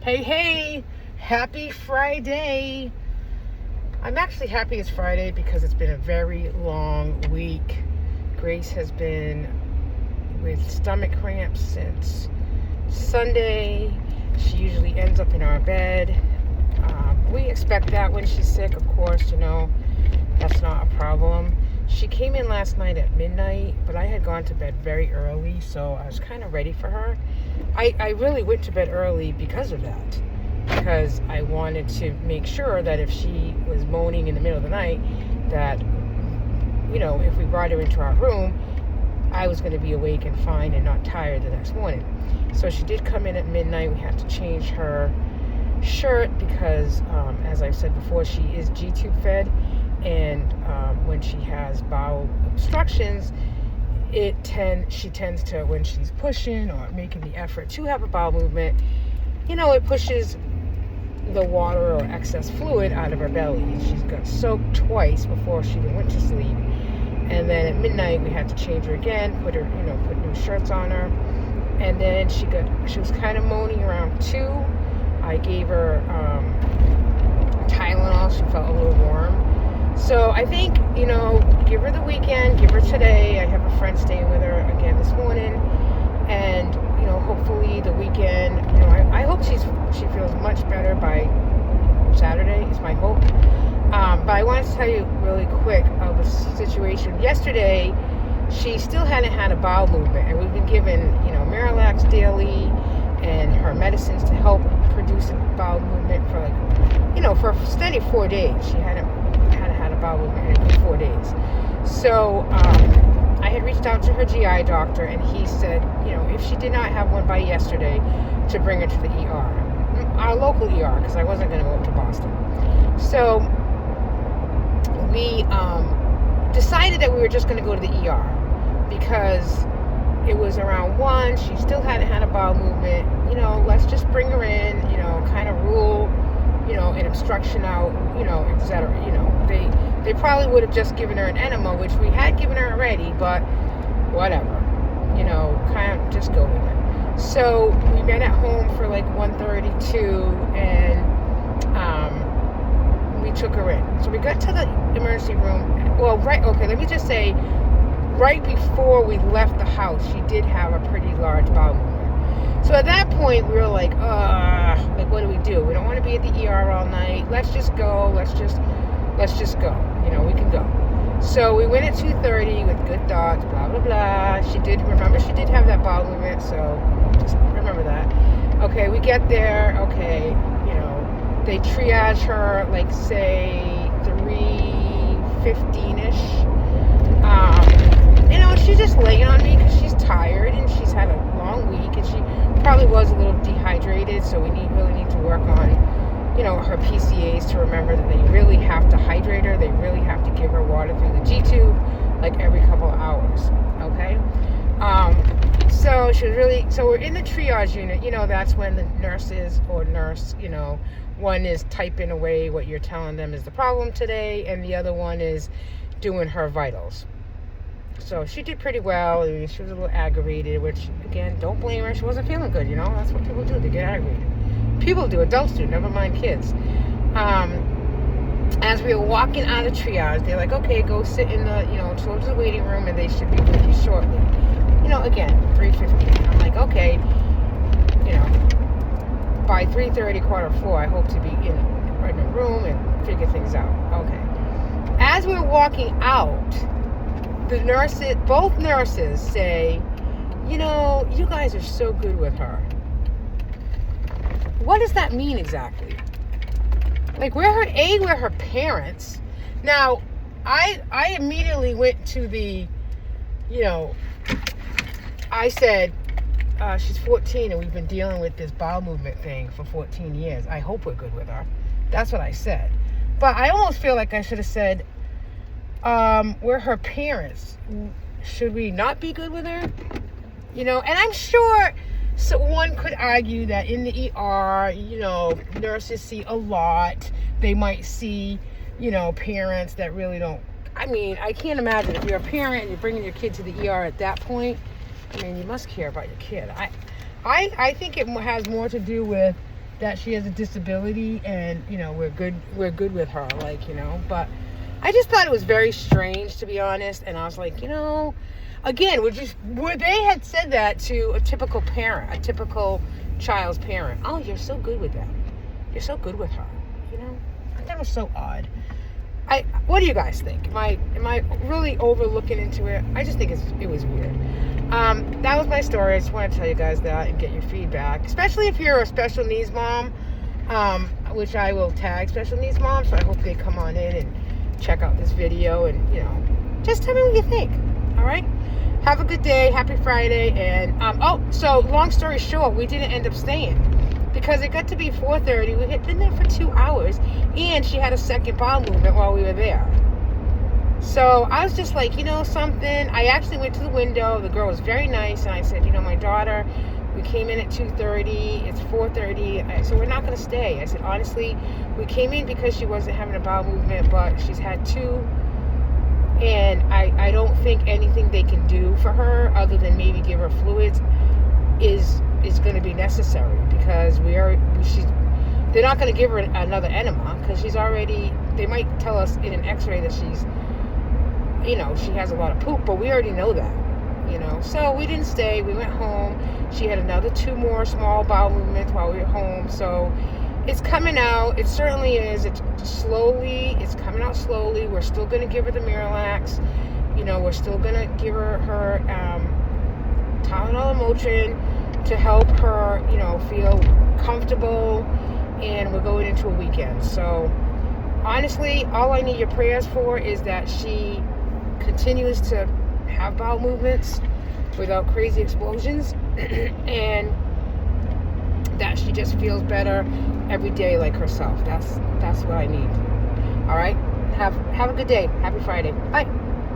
Hey, happy Friday. I'm actually happy it's Friday because it's been a very long week. Grace has been with stomach cramps since Sunday. She usually ends up in our bed. We expect that when she's sick, of course, that's not a problem. She came in last night at midnight, but I had gone to bed very early, so I was kind of ready for her. I really went to bed early because of that, because I wanted to make sure that if she was moaning in the middle of the night, that, if we brought her into our room, I was going to be awake and fine and not tired the next morning. So she did come in at midnight. We had to change her shirt because, as I've said before, she is G-tube fed, and when she has bowel obstructions, she tends to, when she's pushing or making the effort to have a bowel movement, it pushes the water or excess fluid out of her belly. She's got soaked twice before she even went to sleep. And then at midnight we had to change her again, put new shirts on her. And then she was kind of moaning around 2. I gave her Tylenol. She felt a little warm. So I think, give her the weekend, give her today. I have a friend staying with her again this morning. And, hopefully the weekend, I hope she feels much better by Saturday is my hope. But I wanted to tell you really quick of a situation. Yesterday, she still hadn't had a bowel movement. And we've been given, Miralax daily and her medicines to help produce a bowel movement for for a steady 4 days. She hadn't had a bowel movement in a good 4 days. So I had reached out to her GI doctor, and he said, if she did not have one by yesterday, to bring her to the ER, our local ER, because I wasn't going to go up to Boston. So we decided that we were just going to go to the ER because it was around 1. She still hadn't had a bowel movement. Let's just bring her in, kind of rule, an obstruction out, etc. They probably would have just given her an enema, which we had given her already, but whatever, kind of just go with it. So we met at home for 1:32, and we took her in. So we got to the emergency room. Well, let me just say, right before we left the house, she did have a pretty large bowel movement. So at that point, we were like, what do we do? We don't want to be at the ER all night. Let's just go. Let's just go. We can go. So we went at 2:30 with good thoughts, blah, blah, blah. She did have that bowel movement, so just remember that. Okay, we get there. Okay, they triage her, say, 3:15-ish. She's just laying on me because she's tired and she's had a long week, and she probably was a little dehydrated, so we really need to work on, her PCAs to remember that they really have to hydrate her. They really have to give her water through the G-tube, every couple of hours, okay? So so we're in the triage unit. That's when the nurses or nurse, one is typing away what you're telling them is the problem today, and the other one is doing her vitals. So she did pretty well. She was a little aggravated, which, again, don't blame her. She wasn't feeling good, That's what people do. They get aggravated. People do. Adults do. Never mind kids. As we were walking out of triage, they're like, okay, go sit in the, towards the waiting room, and they should be with you shortly. Again, 3:15. I'm like, okay, by 3:30, 3:45, I hope to be in the room and figure things out. Okay. As we were walking out, both nurses say, you guys are so good with her. What does that mean exactly? We're her parents. Now, I immediately went to the, I said, she's 14 and we've been dealing with this bowel movement thing for 14 years. I hope we're good with her. That's what I said. But I almost feel like I should have said, we're her parents. Should we not be good with her? And I'm sure one could argue that in the ER, nurses see a lot. They might see, parents that really don't. I can't imagine if you're a parent and you're bringing your kid to the ER at that point. You must care about your kid. I think it has more to do with that she has a disability, and we're good with her, but I just thought it was very strange, to be honest. And I was like, again, where they had said that to a typical parent, a typical child's parent. Oh, you're so good with that. You're so good with her. I thought it was so odd. What do you guys think? Am I really overlooking into it? I just think it was weird. That was my story. I just want to tell you guys that and get your feedback, especially if you're a special needs mom, which I will tag special needs moms. So I hope they come on in and check out this video and just tell me what you think. All right. Have a good day. Happy Friday. And so long story short, we didn't end up staying because it got to be 4:30. We had been there for 2 hours, and she had a second bowel movement while we were there. So I was just like, something. I actually went to the window. The girl was very nice, and I said, my daughter, we came in at 2:30. It's 4:30. So we're not going to stay. I said, honestly, we came in because she wasn't having a bowel movement, but she's had two. And I don't think anything they can do for her other than maybe give her fluids is going to be necessary, because they're not going to give her another enema because they might tell us in an x-ray that she's, she has a lot of poop, but we already know that, So we didn't stay. We went home. She had another 2 more small bowel movements while we were home. So it's coming out. It certainly is. It's coming out slowly. We're still going to give her the Miralax. We're still going to give her Tylenol and Motrin to help her, feel comfortable. And we're going into a weekend. So honestly, all I need your prayers for is that she continues to have bowel movements without crazy explosions and that she just feels better every day like herself. That's what I need. All right? Have a good day. Happy Friday. Bye.